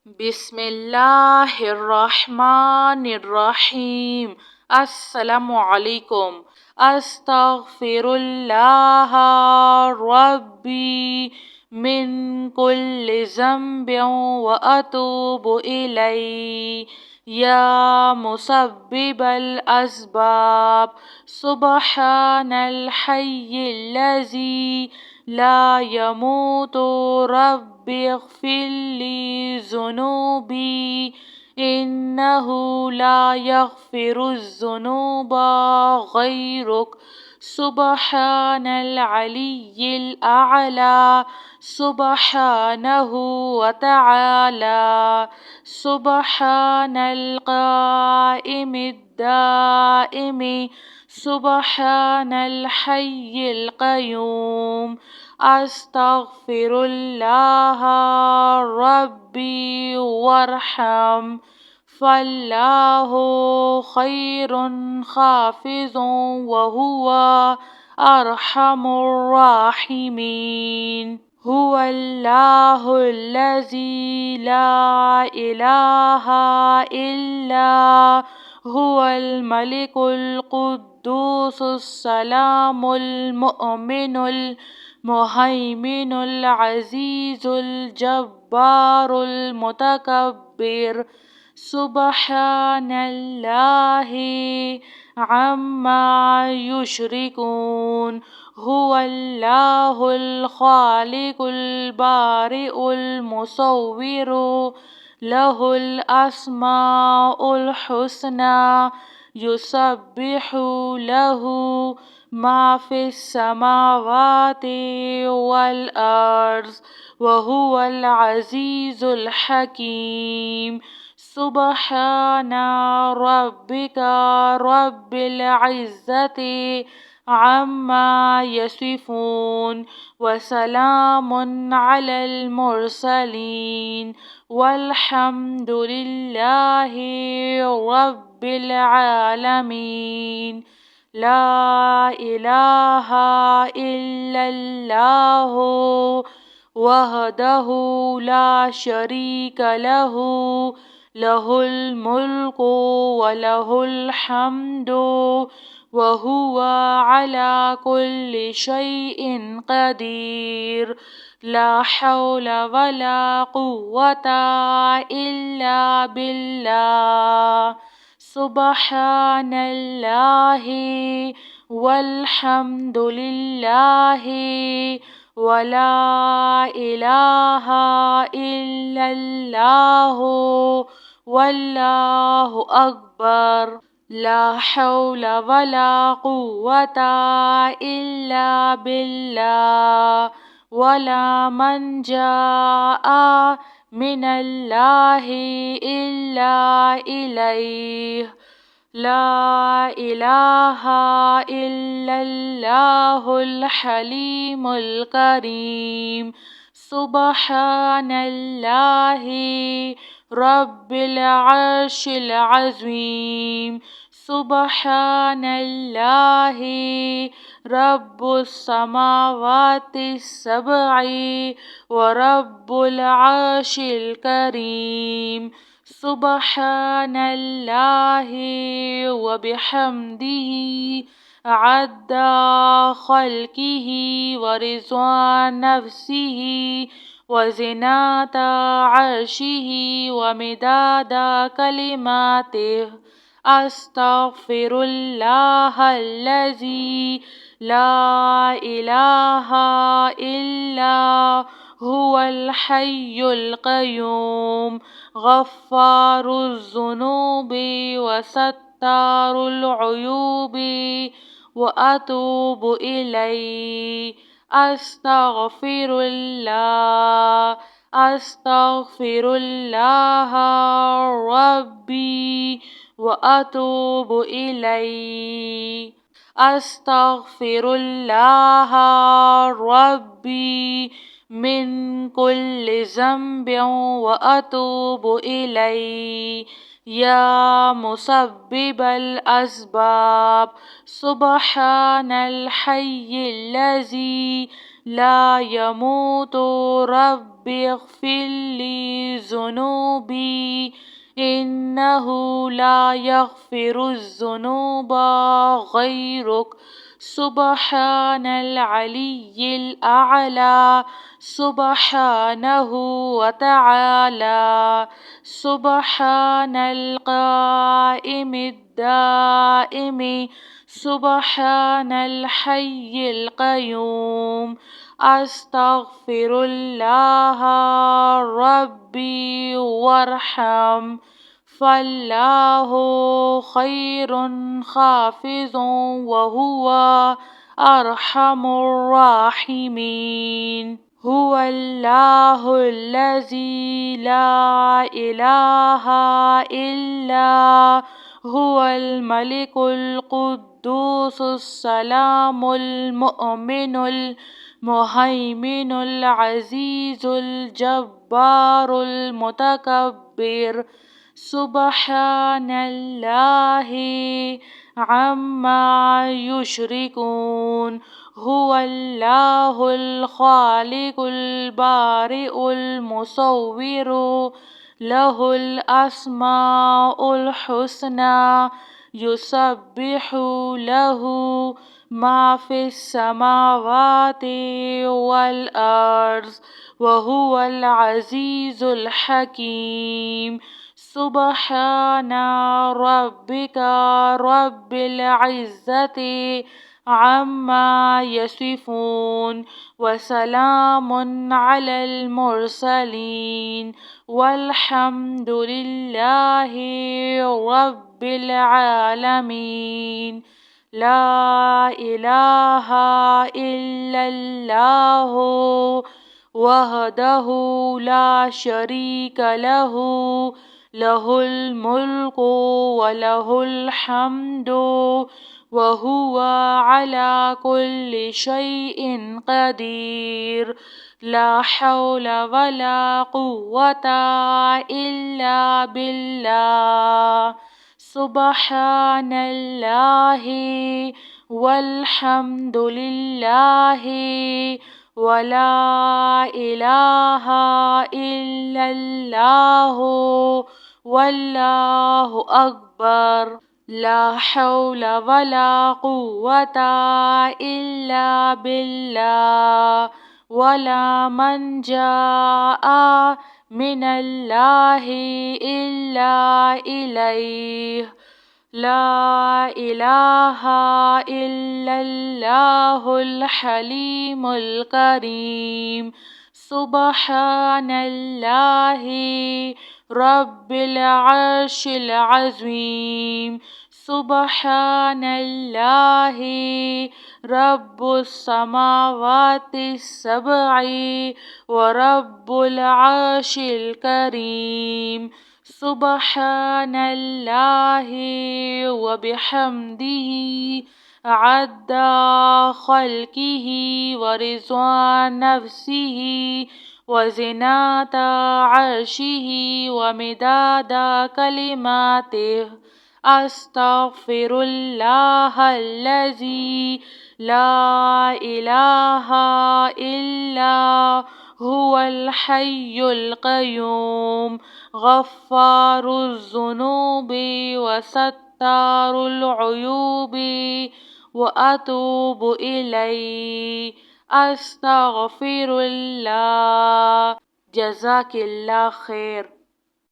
بسم اللہ الرحمن الرحیم۔ السلام علیکم۔ استغفر اللہ ربی من کل ذنب واتوب الیہ یا مسبب الاسباب سبحان الحی الذی لا يموت رب اغفر لي ذنوبي إنه لا يغفر الذنوب غيرك سبحان العلي الأعلى سبحانه وتعالى سبحان القائم الدائم سبحان الحي القيوم استغفر اللہ ربی وارحم فاللہ خیر حافظ وہو ارحم الراحمین۔ هو اللہ الذی لا الہ الا هو الملک القدوس السلام المؤمن المهيمن العزيز الجبار المتكبر سبحان الله عما يشركون۔ هو الله الخالق البارئ المصور له الأسماء الحسنى يسبح له ما في السماوات والأرض وهو العزيز الحكيم۔ سبحان ربك رب العزة عما يصفون وسلام على المرسلين والحمد لله رب العالمين۔ لا الہ الا اللہ وحدہ لا شریک لہ لہ الملک ولہ الحمد وہو علی کل شیء قدیر۔ لا حول ولا قوة الا باللہ سبحان اللہ والحمد للہ ولا الہ الا اللہ واللہ اکبر۔ لا حول ولا قوة الا باللہ ولا منجا من اللہ الا الیہ۔ لا الہ الا اللہ الحلیم الکریم۔ سبحان اللہ رب العرش العظیم۔ سبحان اللہ رب السماوات السبع ورب العرش الکریم۔ سبحان اللہ وبحمدہ عد خلقہ ورضوان نفسہ وزنات عرشہ ومداد کلماتہ۔ استغفر اللہ الذی لا الہ الا هو الحي القيوم غفار الذنوب وستار العيوب وأتوب إليه۔ أستغفر الله ربي وأتوب إليه۔ أستغفر الله ربي من كل ذنب وأتوب إليه یا مسبب الاسباب سبحان الحی الذی لا يموت رب اغفر لي ذنوبي إنه لا يغفر الذنوب غيرك سبحان العلي الأعلى سبحانه وتعالى سبحان القائم الدائم سبحان الحي القيوم أستغفر الله ربي وارحم فالله خير حافظ وهو أرحم الراحمين هو الله الذي لا إله إلا هو الملك القدوس السلام المؤمن المهيمن العزيز الجبار المتكبر سبحان الله عما يشركون هو الله الخالق البارئ المصور له الأسماء الحسنى يسبح له ما في السماوات والأرض وهو العزيز الحكيم سبحان ربك رب العزة عما يصفون وسلام على المرسلين والحمد لله رب العالمين لا إله إلا الله وحده لا شريك له له الملك وله الحمد وهو على كل شيء قدير لا حول ولا قوة إلا بالله سبحان الله والحمد لله ولا إله إلا الله والله أكبر لا حول ولا قوة إلا بالله ولا منجا من الله إلا إليه لا إله إلا الله الحليم الكريم سبحان الله رب العرش العظيم سبحان الله رب السماوات السبع ورب العرش الكريم سبحان الله وبحمده عد خلقه ورضا نفسه وزنة عرشه ومداد كلماته أستغفر الله الذي لا إله إلا هو الحي القيوم غفار الذنوب وستار العيوب وأتوب إليه أستغفر الله جزاك الله خير.